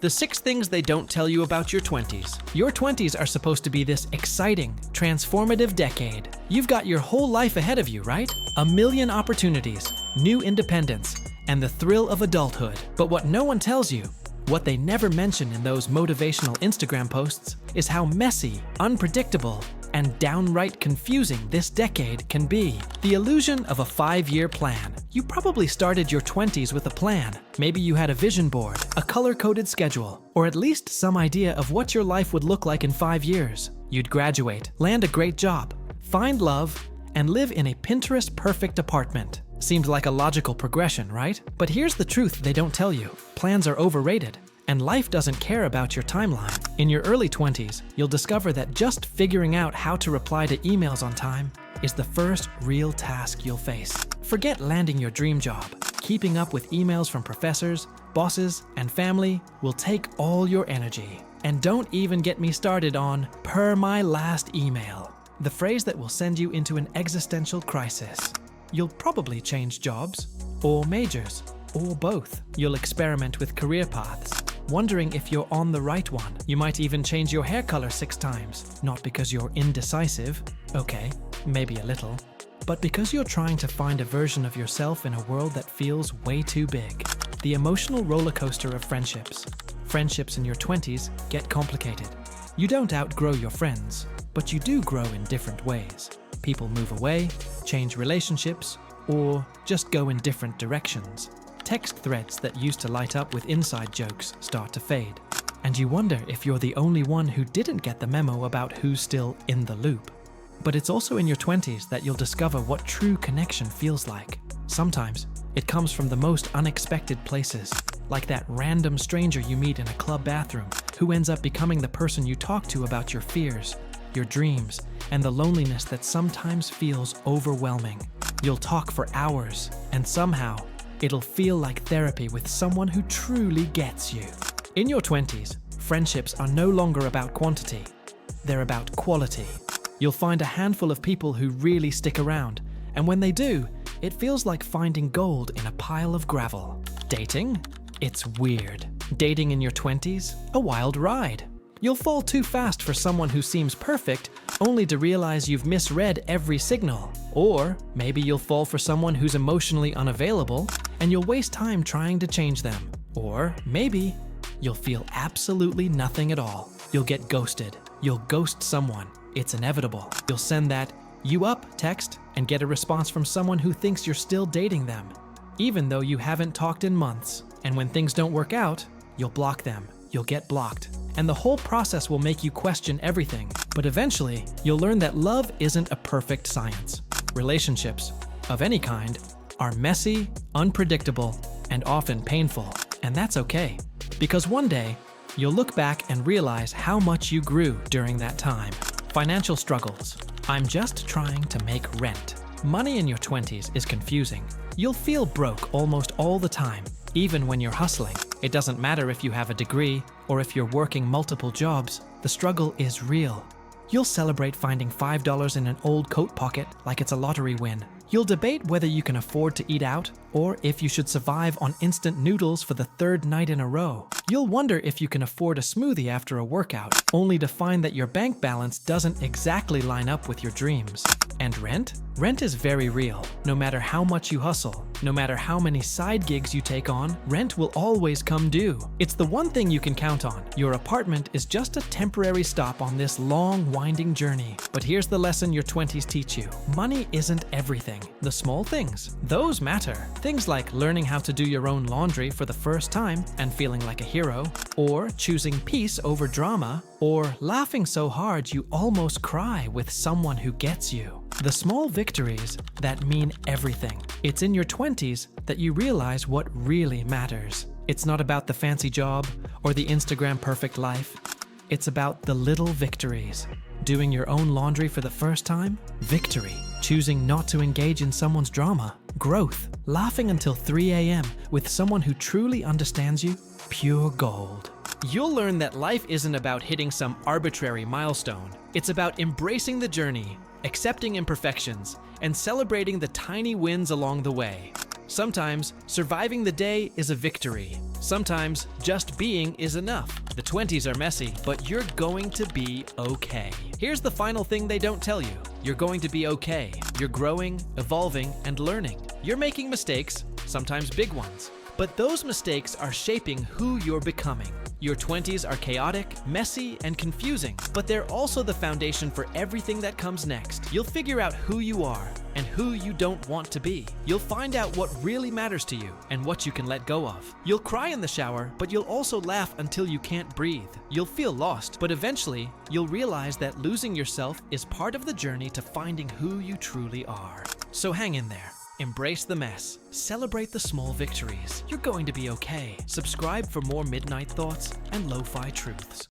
The 6 things they don't tell you about your 20s. Your 20s are supposed to be this exciting, transformative decade. You've got your whole life ahead of you, right? A million opportunities, new independence, and the thrill of adulthood. But what no one tells you, what they never mention in those motivational Instagram posts, is how messy, unpredictable, and downright confusing this decade can be. The illusion of a 5-year plan. You probably started your 20s with a plan. Maybe you had a vision board, a color-coded schedule, or at least some idea of what your life would look like in 5 years. You'd graduate, land a great job, find love, and live in a Pinterest-perfect apartment. Seems like a logical progression, right? But here's the truth they don't tell you. Plans are overrated, and life doesn't care about your timeline. In your early 20s, you'll discover that just figuring out how to reply to emails on time is the first real task you'll face. Forget landing your dream job. Keeping up with emails from professors, bosses, and family will take all your energy. And don't even get me started on "per my last email," the phrase that will send you into an existential crisis. You'll probably change jobs, or majors, or both. You'll experiment with career paths, wondering if you're on the right one. You might even change your hair color 6 times, not because you're indecisive, okay, maybe a little, but because you're trying to find a version of yourself in a world that feels way too big. The emotional roller coaster of friendships. Friendships in your 20s get complicated. You don't outgrow your friends, but you do grow in different ways. People move away, change relationships, or just go in different directions. Text threads that used to light up with inside jokes start to fade. And you wonder if you're the only one who didn't get the memo about who's still in the loop. But it's also in your 20s that you'll discover what true connection feels like. Sometimes, it comes from the most unexpected places, like that random stranger you meet in a club bathroom who ends up becoming the person you talk to about your fears, your dreams, and the loneliness that sometimes feels overwhelming. You'll talk for hours, and somehow, it'll feel like therapy with someone who truly gets you. In your 20s, friendships are no longer about quantity. They're about quality. You'll find a handful of people who really stick around, and when they do, it feels like finding gold in a pile of gravel. Dating? It's weird. Dating in your 20s? A wild ride. You'll fall too fast for someone who seems perfect, only to realize you've misread every signal. Or maybe you'll fall for someone who's emotionally unavailable, and you'll waste time trying to change them. Or maybe you'll feel absolutely nothing at all. You'll get ghosted. You'll ghost someone. It's inevitable. You'll send that "you up" text and get a response from someone who thinks you're still dating them, even though you haven't talked in months. And when things don't work out, you'll block them. You'll get blocked. And the whole process will make you question everything. But eventually, you'll learn that love isn't a perfect science. Relationships, of any kind, are messy, unpredictable, and often painful. And that's okay. Because one day, you'll look back and realize how much you grew during that time. Financial struggles. I'm just trying to make rent. Money in your 20s is confusing. You'll feel broke almost all the time, even when you're hustling. It doesn't matter if you have a degree or if you're working multiple jobs, the struggle is real. You'll celebrate finding $5 in an old coat pocket like it's a lottery win. You'll debate whether you can afford to eat out or if you should survive on instant noodles for the 3rd night in a row. You'll wonder if you can afford a smoothie after a workout, only to find that your bank balance doesn't exactly line up with your dreams. And rent? Rent is very real. No matter how much you hustle, no matter how many side gigs you take on, rent will always come due. It's the one thing you can count on. Your apartment is just a temporary stop on this long, winding journey. But here's the lesson your 20s teach you. Money isn't everything. The small things, those matter. Things like learning how to do your own laundry for the first time and feeling like a hero, or choosing peace over drama, or laughing so hard you almost cry with someone who gets you. The small victories that mean everything. It's in your 20s that you realize what really matters. It's not about the fancy job or the Instagram perfect life. It's about the little victories. Doing your own laundry for the first time? Victory. Choosing not to engage in someone's drama? Growth. Laughing until 3 a.m. with someone who truly understands you? Pure gold. You'll learn that life isn't about hitting some arbitrary milestone. It's about embracing the journey, accepting imperfections, and celebrating the tiny wins along the way. Sometimes surviving the day is a victory. Sometimes just being is enough. The 20s are messy, but you're going to be okay. Here's the final thing they don't tell you. You're going to be okay. You're growing, evolving, and learning. You're making mistakes, sometimes big ones. But those mistakes are shaping who you're becoming. Your 20s are chaotic, messy, and confusing, but they're also the foundation for everything that comes next. You'll figure out who you are and who you don't want to be. You'll find out what really matters to you and what you can let go of. You'll cry in the shower, but you'll also laugh until you can't breathe. You'll feel lost, but eventually, you'll realize that losing yourself is part of the journey to finding who you truly are. So hang in there. Embrace the mess. Celebrate the small victories. You're going to be okay. Subscribe for more midnight thoughts and lo-fi truths.